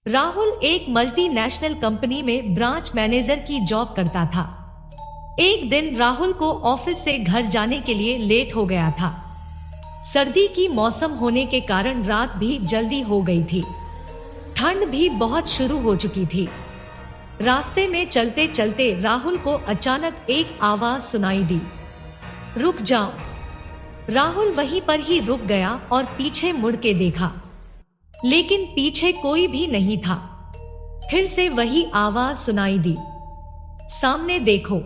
राहुल एक multinational company में branch manager की जॉब करता था। एक दिन राहुल को ऑफिस से घर जाने के लिए लेट हो गया था। सर्दी की मौसम होने के कारण रात भी जल्दी हो गई थी। ठंड भी बहुत शुरू हो चुकी थी। रास्ते में चलते चलते राहुल को अचानक एक आवाज सुनाई दी, रुक जाओ। राहुल वहीं पर ही रुक गया और पीछे मुड़ के देखा, लेकिन पीछे कोई भी नहीं था। फिर से वही आवाज सुनाई दी, सामने देखो।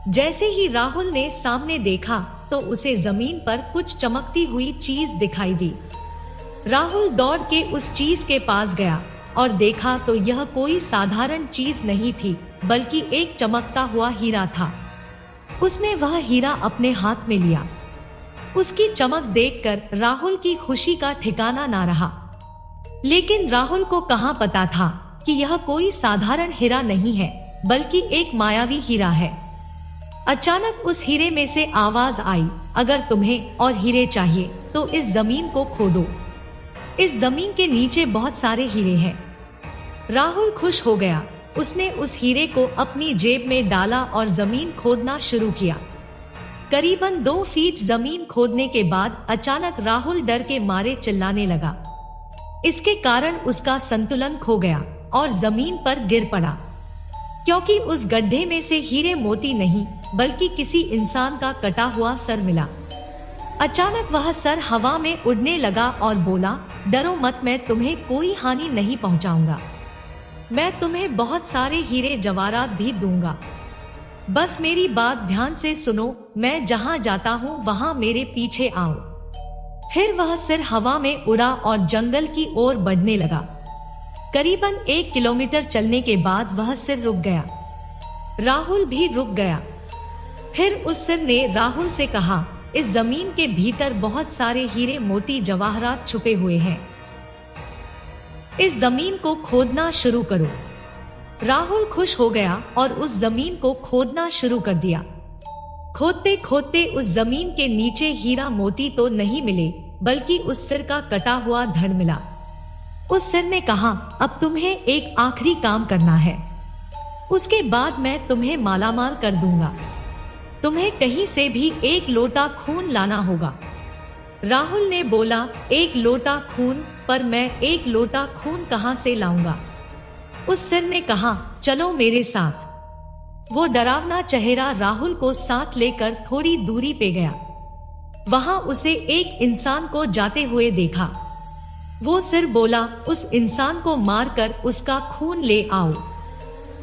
जैसे ही राहुल ने सामने देखा तो उसे जमीन पर कुछ चमकती हुई चीज दिखाई दी। राहुल दौड़ के उस चीज के पास गया और देखा तो यह कोई साधारण चीज नहीं थी, बल्कि एक चमकता हुआ हीरा था। उसने वह हीरा अपने हाथ में लिया। उसकी चमक देखकर राहुल की खुशी का ठिकाना ना रहा। लेकिन राहुल को कहां पता था कि यह कोई साधारण हीरा नहीं है, बल्कि एक मायावी हीरा है। अचानक उस हीरे में से आवाज आई, अगर तुम्हें और हीरे चाहिए तो इस जमीन को खोदो। इस जमीन के नीचे बहुत सारे हीरे हैं। राहुल खुश हो गया। उसने उस हीरे को अपनी जेब में डाला और जमीन खोदना शुरू किया। करीबन 2 फीट जमीन खोदने के बाद अचानक राहुल डर के मारे चिल्लाने लगा। इसके कारण उसका संतुलन खो गया और जमीन पर गिर पड़ा, क्योंकि उस गड्ढे में से हीरे मोती नहीं बल्कि किसी इंसान का कटा हुआ सर मिला। अचानक वह सर हवा में उड़ने लगा और बोला, डरो मत, मैं तुम्हें कोई हानि नहीं पहुंचाऊंगा। मैं तुम्हें बहुत सारे हीरे जवाहरात भी दूंगा। बस मेरी बात ध्यान से सुनो, मैं जहां जाता हूं वहां मेरे पीछे आओ। फिर वह सिर हवा में उड़ा और जंगल की ओर बढ़ने लगा। करीबन 1 किलोमीटर चलने के बाद वह सिर रुक गया। राहुल भी रुक गया। फिर उस सिर ने राहुल से कहा, इस जमीन के भीतर बहुत सारे हीरे मोती जवाहरात छुपे हुए हैं। इस जमीन को खोदना शुरू करो। राहुल खुश हो गया और उस जमीन को खोदना शुरू कर दिया। खोदते खोदते उस जमीन के नीचे हीरा मोती तो नहीं मिले, बल्कि उस सिर का कटा हुआ धड़ मिला। उस सिर ने कहा, अब तुम्हें एक आखिरी काम करना है, उसके बाद मैं तुम्हें मालामाल कर दूंगा। तुम्हें कहीं से भी 1 लोटा खून लाना होगा। राहुल ने बोला, 1 लोटा खून? पर मैं 1 लोटा खून कहां से लाऊंगा? उस सिर ने कहा, चलो मेरे साथ। वो डरावना चेहरा राहुल को साथ लेकर थोड़ी दूरी पे गया। वहां उसे एक इंसान को जाते हुए देखा। वो सिर बोला, उस इंसान को मारकर उसका खून ले आओ।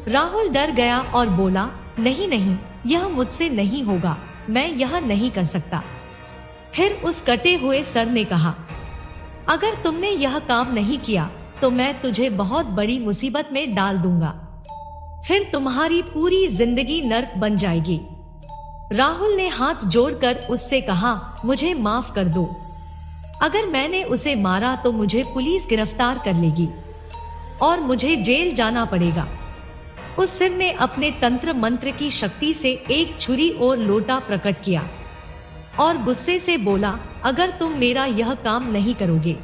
राहुल डर गया और बोला, नहीं नहीं, यह मुझसे नहीं होगा, मैं यह नहीं कर सकता। फिर उस कटे हुए सर ने कहा, अगर तुमने यह काम नहीं किया तो मैं तुझे बहुत बड़ी मुसीबत में डाल दूंगा। फिर तुम्हारी पूरी जिंदगी नर्क बन जाएगी। राहुल ने हाथ जोड़कर उससे कहा, मुझे माफ कर दो। अगर मैंने उसे मारा तो मुझे पुलिस गिरफ्तार कर लेगी और मुझे जेल जाना पड़ेगा। उस सिर ने अपने तंत्र मंत्र की शक्ति से एक छुरी और लोटा प्रकट किया और गुस्से से बोला, अगर तुम मेरा यह काम नहीं करोगे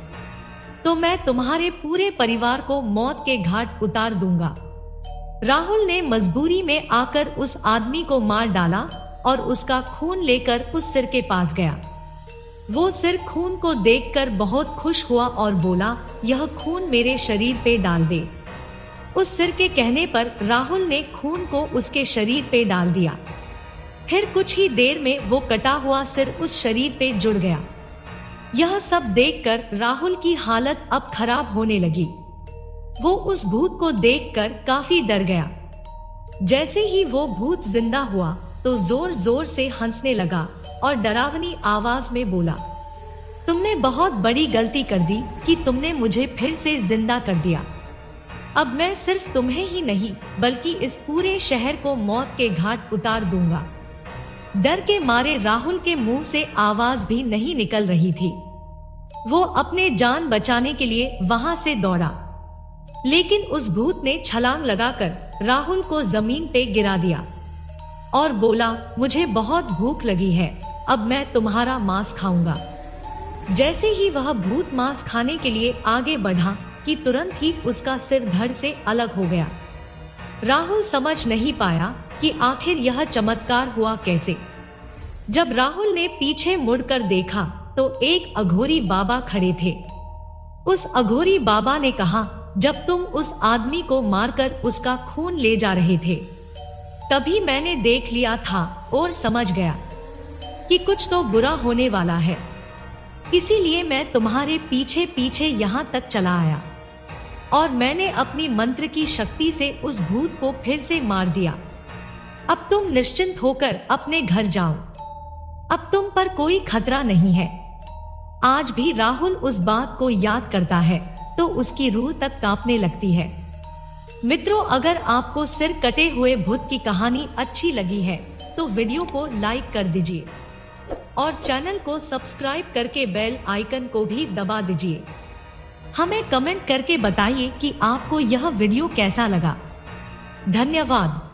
तो मैं तुम्हारे पूरे परिवार को मौत के घाट उतार दूंगा। राहुल ने मजबूरी में आकर उस आदमी को मार डाला और उसका खून लेकर उस सिर के पास गया। वो सिर खून को देखकर बहुत खुश हुआ और बोला, यह खून मेरे शरीर पे डाल दे। उस सिर के कहने पर राहुल ने खून को उसके शरीर पे डाल दिया। फिर कुछ ही देर में वो कटा हुआ सिर उस शरीर पे जुड़ गया। यह सब देखकर राहुल की हालत अब खराब होने लगी। वो उस भूत को देखकर काफी डर गया। जैसे ही वो भूत जिंदा हुआ तो जोर जोर से हंसने लगा और डरावनी आवाज में बोला, तुमने बहुत बड़ी गलती कर दी कि तुमने मुझे फिर से जिंदा कर दिया। अब मैं सिर्फ तुम्हें ही नहीं बल्कि इस पूरे शहर को मौत के घाट उतार दूंगा। डर के मारे राहुल के मुंह से आवाज भी नहीं निकल रही थी। वो अपने जान बचाने के लिए वहां से दौड़ा, लेकिन उस भूत ने छलांग लगाकर राहुल को जमीन पे गिरा दिया और बोला, मुझे बहुत भूख लगी है, अब मैं तुम्हारा मांस खाऊंगा। जैसे ही वह भूत मांस खाने के लिए आगे बढ़ा कि तुरंत ही उसका सिर धड़ से अलग हो गया। राहुल समझ नहीं पाया कि आखिर यह चमत्कार हुआ कैसे। जब राहुल ने पीछे मुड़कर देखा तो एक अघोरी बाबा खड़े थे। उस अघोरी बाबा ने कहा, जब तुम उस आदमी को मारकर उसका खून ले जा रहे थे, तभी मैंने देख लिया था और समझ गया कि कुछ तो बुरा होने वाला है। इसीलिए मैं तुम्हारे पीछे पीछे यहाँ तक चला आया और मैंने अपनी मंत्र की शक्ति से उस भूत को फिर से मार दिया। अब तुम निश्चिंत होकर अपने घर जाओ। अब तुम पर कोई खतरा नहीं है। आज भी राहुल उस बात को याद करता है तो उसकी रूह तक कांपने लगती है। मित्रों, अगर आपको सिर कटे हुए भूत की कहानी अच्छी लगी है तो वीडियो को लाइक कर दीजिए और चैनल को सब्सक्राइब करके बेल आइकन को भी दबा दीजिए। हमें कमेंट करके बताइए कि आपको यह वीडियो कैसा लगा। धन्यवाद।